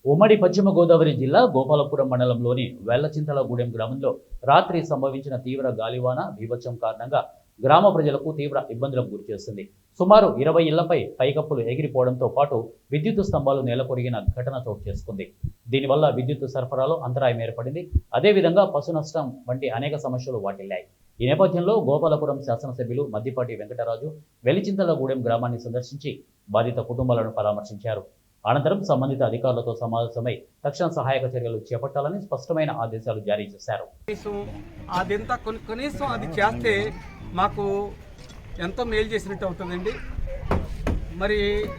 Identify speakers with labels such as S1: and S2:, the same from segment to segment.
S1: ఉమ్మడి పశ్చిమ గోదావరి జిల్లా గోపాలపురం మండలంలోని వెల్లచింతలగూడెం గ్రామంలో రాత్రి సంభవించిన తీవ్ర గాలివాన బీభత్సం కారణంగా గ్రామ ప్రజలకు తీవ్ర ఇబ్బందులకు గురిచేస్తుంది. సుమారు 20 ఇళ్లపై పైకప్పులు ఎగిరిపోవడంతో పాటు విద్యుత్ స్తంభాలు నేలకొరిగిన ఘటన చోటు చేసుకుంది. దీనివల్ల విద్యుత్ సరఫరాలో అంతరాయం ఏర్పడింది. అదేవిధంగా పశు నష్టం వంటి అనేక సమస్యలు వాటిల్లాయి. ఈ నేపథ్యంలో గోపాలపురం శాసనసభ్యులు మద్దిపాటి వెంకటరాజు వెలిచింతలగూడెం గ్రామాన్ని సందర్శించి బాధిత కుటుంబాలను పరామర్శించారు. అనంతరం సంబంధిత అధికారులతో సమావేశమై తక్షణ సహాయక చర్యలు చేపట్టాలని స్పష్టమైన ఆదేశాలు జారీ చేశారు.
S2: కనీసం అది చేస్తే మాకు ఎంతో మేలు చేసినట్టు అవుతుందండి. మరి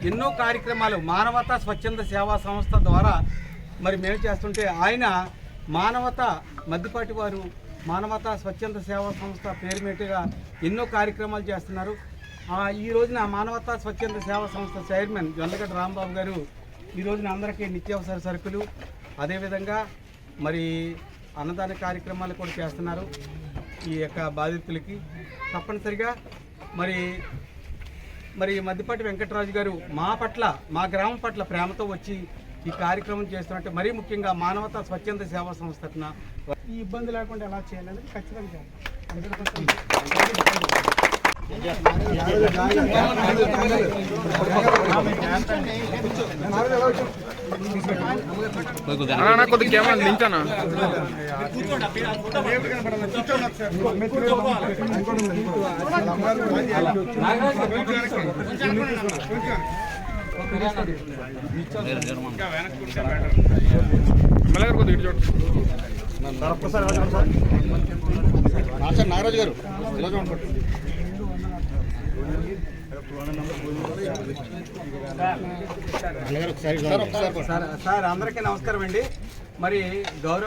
S2: ఎన్నో కార్యక్రమాలు మానవతా స్వచ్ఛంద సేవా సంస్థ ద్వారా మరి మేము చేస్తుంటే ఆయన మద్దిపాటి వారు మానవతా స్వచ్ఛంద సేవా సంస్థ పేరు మీదుగా ఎన్నో కార్యక్రమాలు చేస్తున్నారు. ఈ రోజున మానవతా స్వచ్ఛంద సేవా సంస్థ చైర్మన్ జొన్నగడ్డ రాంబాబు గారు ఈ రోజున అందరికీ నిత్యావసర సరుకులు అదేవిధంగా మరి అన్నదాన కార్యక్రమాలు కూడా చేస్తున్నారు. ఈ యొక్క బాధితులకి తప్పనిసరిగా మరి మద్దిపాటి వెంకటరాజు గారు మా గ్రామం పట్ల ప్రేమతో వచ్చి ఈ కార్యక్రమం చేస్తున్నట్టు మరీ ముఖ్యంగా మానవతా స్వచ్ఛంద సేవా సంస్థన ఈ ఇబ్బంది లేకుండా ఎలా చేయాలనేది ఖచ్చితంగా
S3: కొద్దిగా కెమెరా లించానా కొద్దిగా ఇటు చూడండి నాగరాజు గారు
S2: సార్ అందరికీ నమస్కారం అండి. మరి గౌరవ